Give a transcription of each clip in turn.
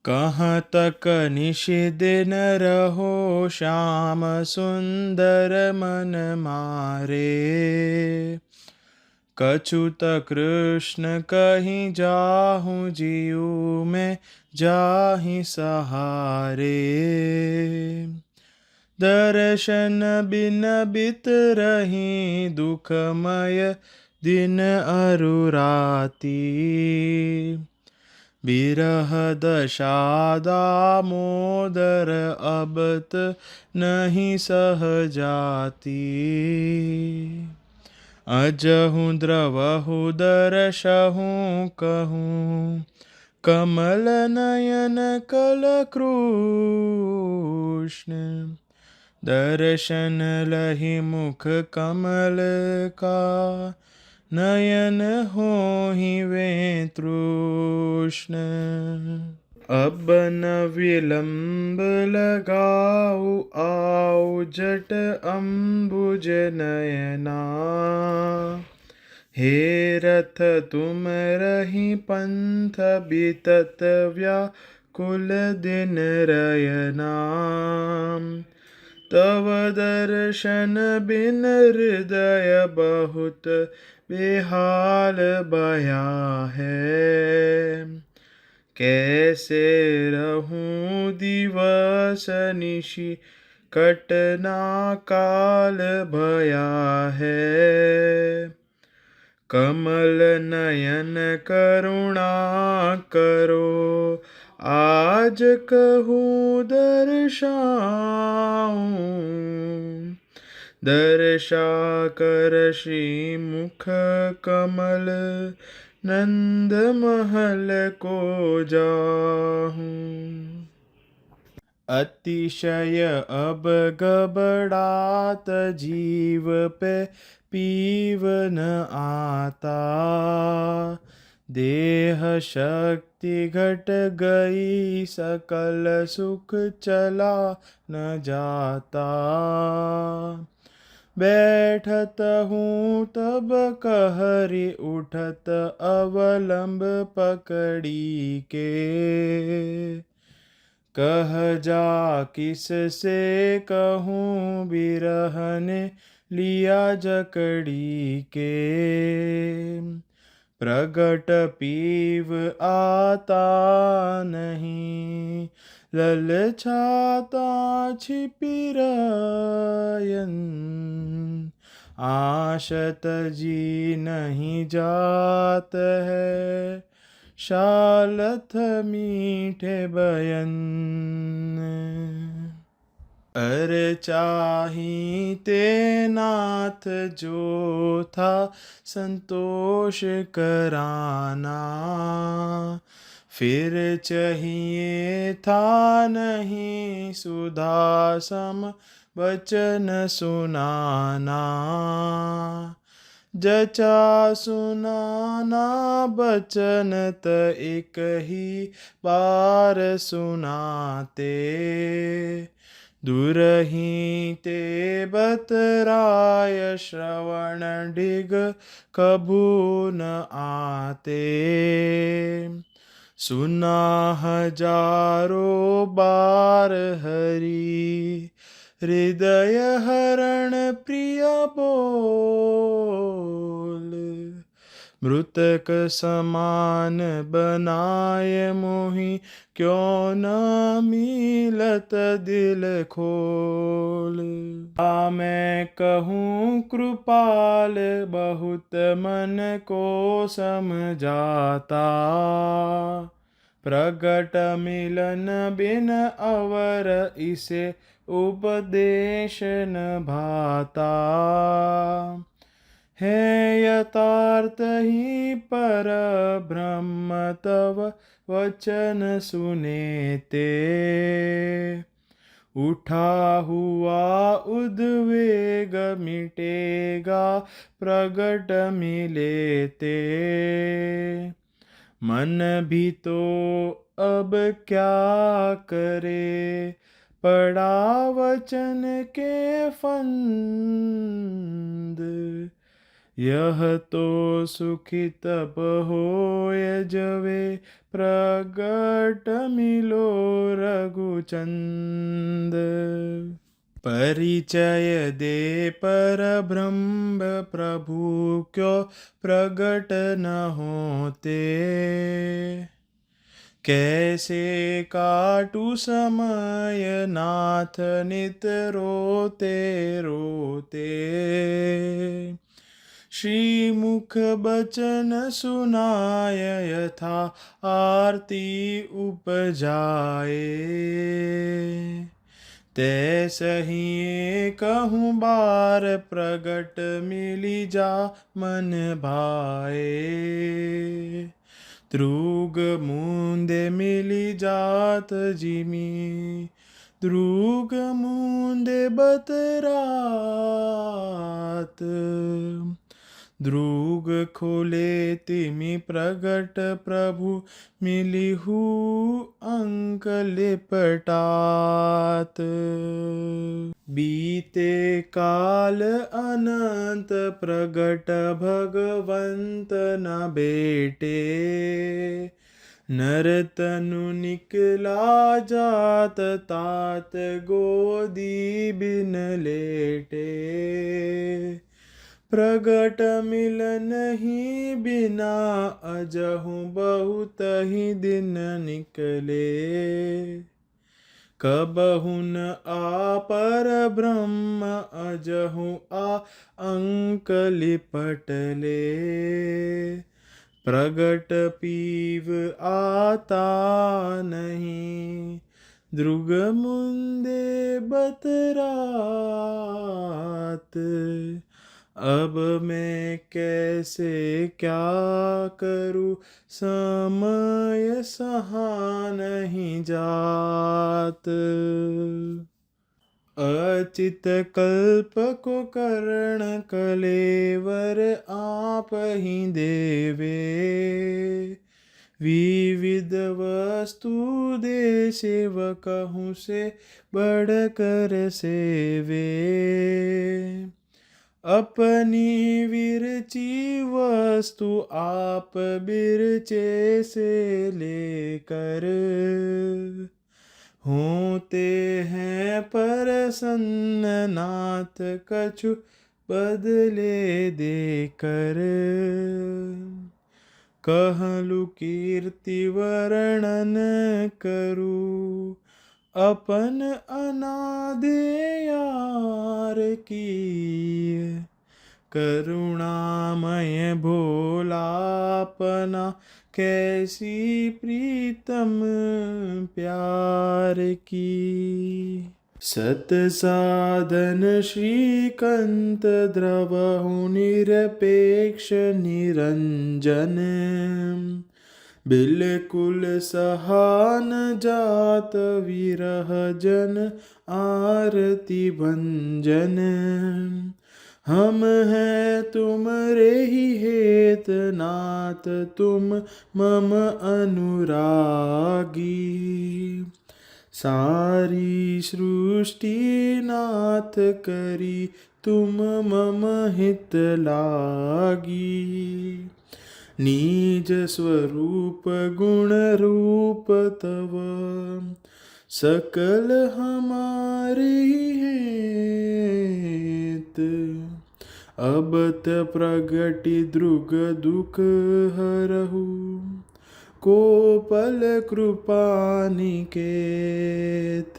कहाँ तक निषिदिन रहो श्याम सुंदर मन मारे। कछुत कृष्ण कहीं जाहूँ जीव में जाहि सहारे। दर्शन बिन बित रही दुखमय दिन अरुराती। बिरह दशा दामोदर अबत नहीं सह जाती। अजहूँ द्रवहु दर्शहूँ कहूँ कमल नयन कल कृष्ण। दर्शन लहि मुख कमल का नयन होहि वे तृष्ण। अब न विलंब लगाऊ आओ जट अम्बुज नयना। हे रथ तुम रही पंथ बितत व्याकुल दिन रयना। तव दर्शन बिन हृदय बहुत बेहाल बया है। कैसे रहूं दिवस निशि कटना काल भया है। कमल नयन करुणा करो आज कहूँ दर्शाऊं। दर्शा कर श्री मुख कमल नंद महल को जाहूं। अतिशय अब गबड़ात जीव पे पीव न आता। देह शक्ति घट गई सकल सुख चला न जाता। बैठत हूँ तब कहरी उठत अवलंब पकड़ी के। कह जा किस से कहूँ बिरहन लिया जकड़ी के। प्रगट पीव आता नहीं ललचाता छिपी रयन। आशत जी नहीं जात है शालथ मीठे बयन। अर चाही ते नाथ जो था संतोष कराना। फिर चाहिए था नहीं सुधा सम वचन सुनाना। जचा सुनाना बचन त एक ही बार सुनाते। दुरही ते बतराय श्रवण डिग कभू न आते। सुना हजारों बार हरि हृदय हरण प्रिय बोल। मृतक समान बनाए मोहि क्यों न मिलत दिल खोल। मैं कहूँ कृपाल बहुत मन को समझाता। प्रगट मिलन बिन अवर इसे उपदेश न भाता। है यथार्थ ही पर ब्रह्म तव वचन सुनेते। उठा हुआ उद्वेग मिटेगा प्रगट मिलेते। मन भी तो अब क्या करे पड़ा वचन के फंद। यह तो सुखी तब होय जवे प्रगट मिलो रघुचंद। परिचय दे पर ब्रह्म प्रभु क्यों प्रगट न होते। कैसे काटू समय नाथ नित रोते रोते। श्रीमुख बचन सुनाय यथा आरती उपजाए। तैसही कहूँ बार प्रगट मिली जा मन भाए। ध्रुग मुंदे मिली जात जिमी ध्रुग मुंदे बतरात। ध्रुग खोले तिमि प्रगट प्रभु मिलिहु अंक लिपटात। बीते काल अनंत प्रगट भगवंत न बेटे। नर तनु निकला जात तात गोदी बिन लेटे। प्रगट मिलन ही बिना अजहु बहुत ही दिन निकले। कबहु न आ पर ब्रह्म अजहु आ अंक लिपटले। प्रगट पीव आता नहीं ध्रुग मुंदे बतरात। अब मैं कैसे क्या करूँ समय सहा नहीं जात। अचित कल्प को कर्ण कलेवर आप ही देवे। विविध वस्तु दे सेवकहु से बढ़कर सेवे। अपनी विरची वस्तु आप बिरचे से लेकर। होते हैं प्रसन्न नाथ कछु बदले देकर। कहलु कीर्ति वर्णन करूं अपन अनादेयार की। करुणामय भोलापना कैसी प्रीतम प्यार की। सत साधन श्रीकंत द्रवहु निरपेक्ष निरंजन। बिल्कुल सहान जात विरह जन आरती भंजन। हम हैं तुमरे ही हेत नाथ तुम मम अनुरागी। सारी सृष्टि नाथ करी तुम मम हित लागी। निज स्वरूप गुण रूप तव सकल हमारे हेत। अब त प्रगटि द्रुग दुख हरहु को पल कृपा निकेत।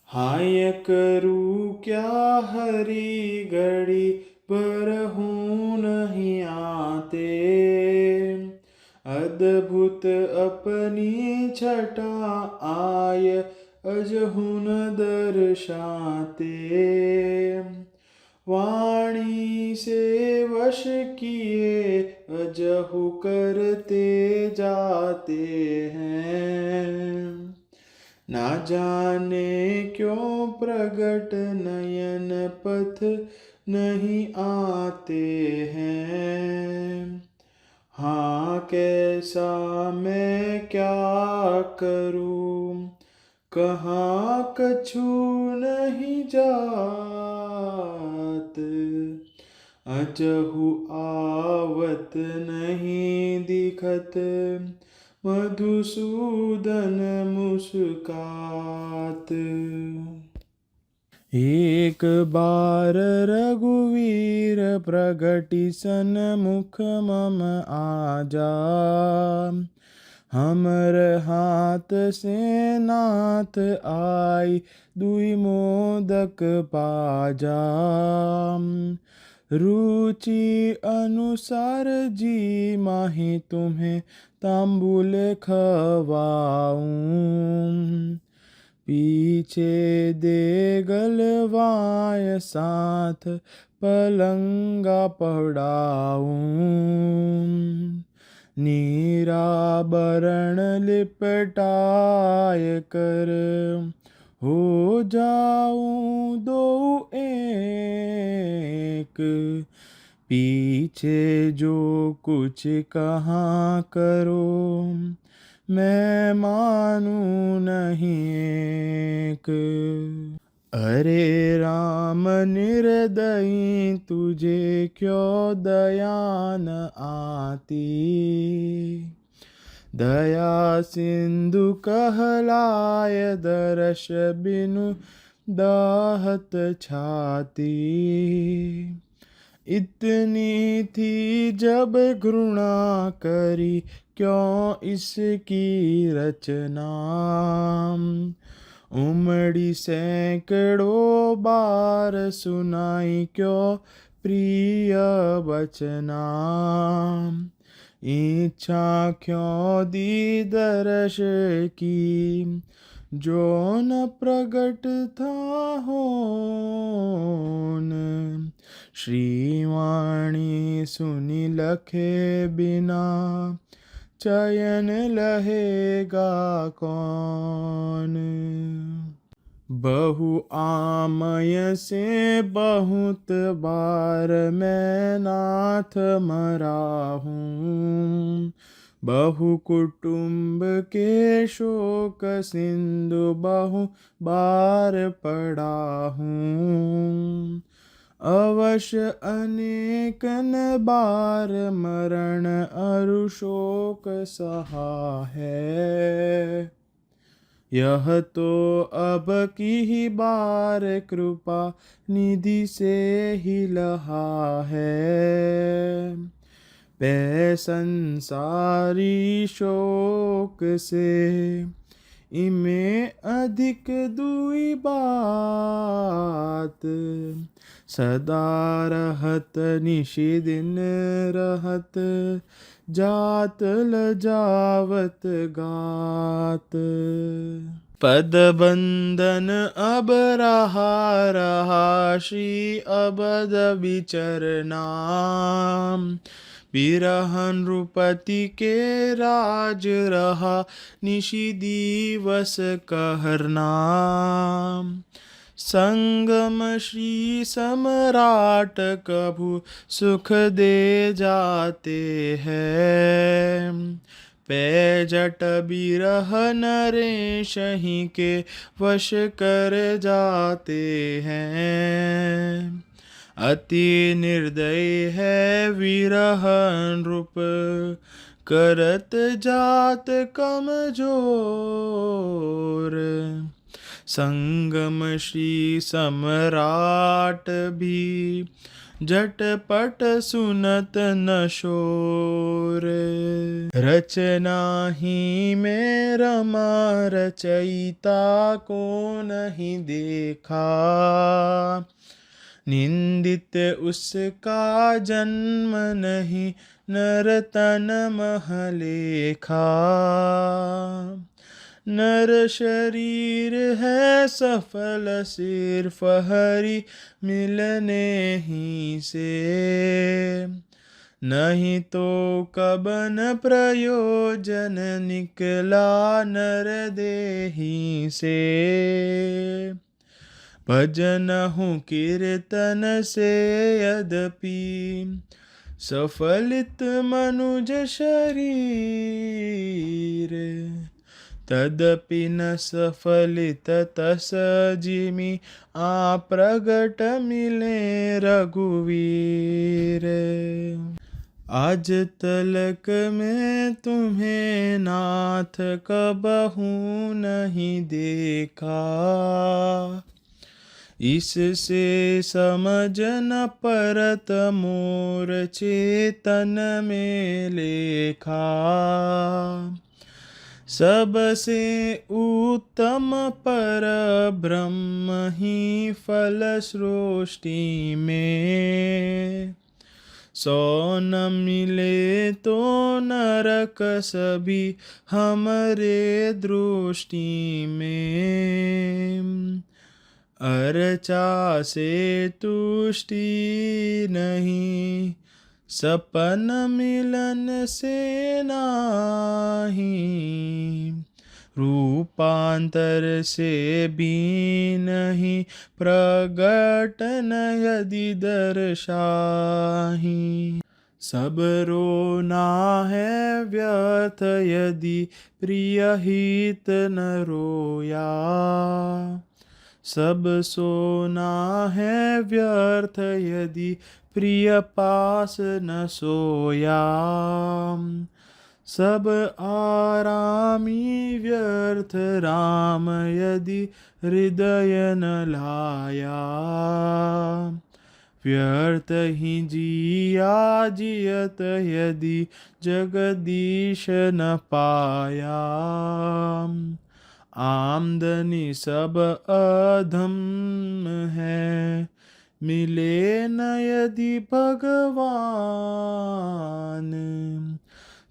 हाय करूं क्या हरि घड़ी भरहु नहीं आते। अद्भुत अपनी छटा आय अजहु न दर्शाते। वाणी से वश किए अजहु करते जाते हैं। ना जाने क्यों प्रगट नयन पथ नहीं आते हैं। हाँ कैसा मैं क्या करूं कहाँ कछु नहीं जात। अजहु आवत नहीं दिखत, मधुसूदन मुस्कात। एक बार रघुवीर प्रगटि सन्मुख मम आजा, हमर हाथ से नाथ आई दुई मोदक पाजा। रुचि अनुसार जी माही तुम्हें तांबुल खवाऊं, पीछे देगलवाय साथ पलंगा पड़ाऊं। नीराबरण लिपटाय कर हो जाऊं दो एक, पीछे जो कुछ कहाँ करो मैं मानूं नहीं एक। अरे राम निर्दयी तुझे क्यों दया न आती, दया सिंधु कहलाय दर्श बिनु दाहत छाती। इतनी थी जब घृणा करी क्यों इसकी रचना, उमड़ी सैकड़ों बार सुनाई क्यों प्रिय बचना। इच्छा क्यों दी दर्श की जो न प्रगट था होन, श्रीवाणी सुनि लखे बिना चयन लहेगा कौन। बहु आमय से बहुत बार मैं नाथ मरा हूँ, बहु कुटुंब के शोक सिंधु बहु बार पड़ा हूँ। अवश्य अनेकन बार मरण अरु शोक सहा है, यह तो अब की ही बार कृपा निधि से ही लहा है। पै संसारी शोक से इमे अधिक दुई बात, सदा रहत निशि दिन रहत जात लजावत गात। पद बंधन अब रहा श्री अबद विचरना, बिरहन नृपति के राज रहा निशि दिवस कहरना। संगम श्री सम्राट कभु सुख दे जाते हैं, पै जट बिरह नरेश ही के वश कर जाते हैं। अति निर्दय है विरह नृप करत जात कमजोर, संगम श्री सम्राट भी झटपट सुनत न शोर। रचना ही में रमा रचयिता को नहीं देखा, निंदित उसका जन्म नहीं नरतन महलेखा। नर शरीर है सफल सिर्फ हरि मिलने ही से, नहीं तो कबन प्रयोजन निकला नर देही से। भजन हूँ कीर्तन से यद्यपि सफलित मनुज शरीर, तदपि न सफलित तस जिमि आ प्रगट मिले रघुवीर। आज तलक मैं तुम्हें नाथ कबहू नहीं देखा, इससे समझ न परत मोर चेतन में लेखा। सबसे उत्तम पर ब्रह्म ही फल सृष्टि में, सो न मिले तो नरक सभी हमरे दृष्टि में। अर्चा से तुष्टि नहीं, सपन मिलन से नाही, रूपांतर से भी नहीं प्रगट न यदि दर्शाही। सब रोना है व्यर्थ यदि प्रिय हित न रोया, सब सोना है व्यर्थ यदि प्रिय पास न सोया। सब आरामी व्यर्थ राम यदि हृदय न लाया, व्यर्थ ही जिया जियत यदि जगदीश न पाया। आमदनी सब अधम है, मिले न यदि भगवान,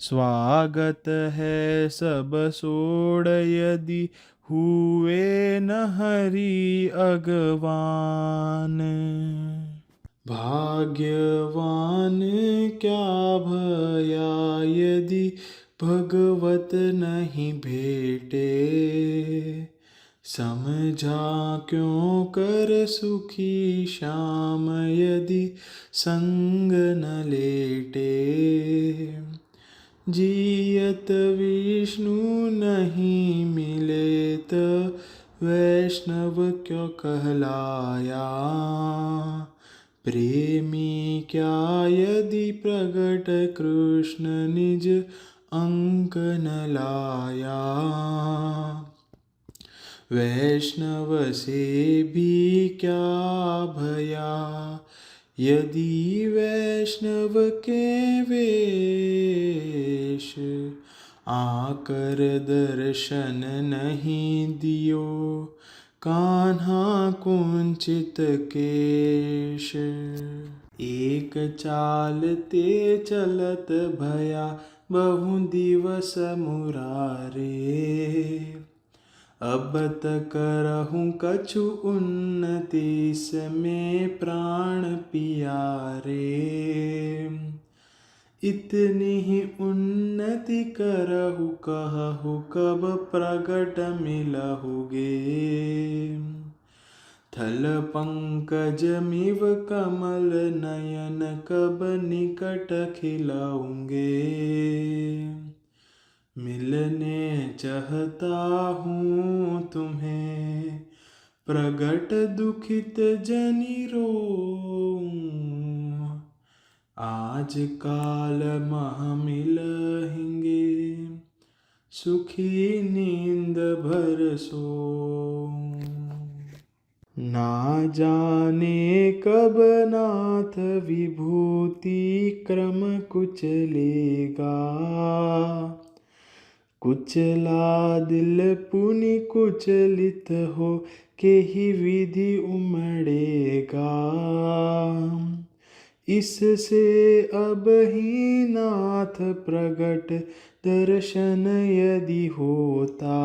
स्वागत है सब सोड़ यदि हुए न हरि अगवान। भाग्यवान क्या भया यदि भगवत नहीं भेटे, समझा क्यों कर सुखी श्याम यदि संग न लेटे। जियत विष्णु नहीं मिले तो वैष्णव क्यों कहलाया, प्रेमी क्या यदि प्रगट कृष्ण निज अंक न लाया। वैष्णव से भी क्या भया यदि वैष्णव के वेश, आकर दर्शन नहीं दियो कान्हा कुंचित केश। एक चालते चलत भया बहु दिवस मुरारे, अब तक रहूं कछु उन्नति में प्राण पियारे। इतनी ही उन्नति करहु कहु कब प्रगट मिलहुगे। थल पंकज मिव कमल नयन कब निकट खिलाऊंगे। मिलने चाहता हूँ तुम्हें प्रगट दुखित जनि रोऊं, आज काल मह मिलहिंगे सुखी नींद भर सोऊं। ना जाने कब नाथ विभूति क्रम कुचलेगा, कुचला दिल पुनि कुचलित हो के ही विधि उमड़ेगा। इससे अब ही नाथ प्रगट दर्शन यदि होता,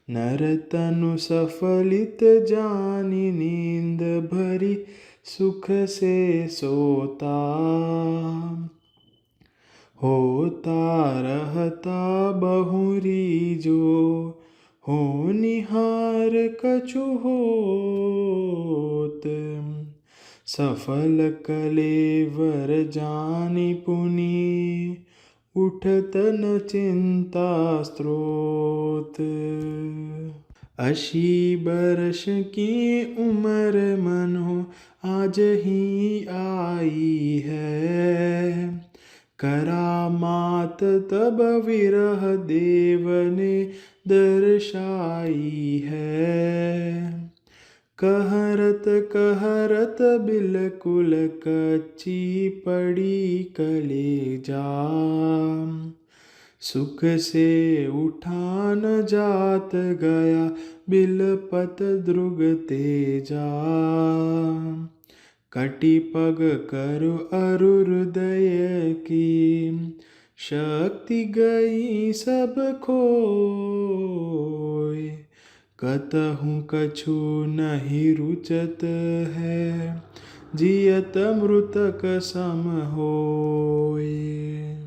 नर तनु सफलित जानी नींद भरी सुख से सोता। होता रहता बहुरी जो हो निहार कछु होत, सफल कलेवर जानी पुनि उठत न चिंता स्रोत। 80 बरस की उम्र मनो आज ही आई है, करामात तब विरह देव ने दर्शाई है। कहरत कहरत बिल्कुल कच्ची पड़ी कलेजा, सुख से उठा न जात गया बिलपत द्रुग तेजा। कटी पग करु अरु हृदय की, शक्ति गई सब खोय। कतहु कछु नहीं रुचत है, जियत मृतक सम होय।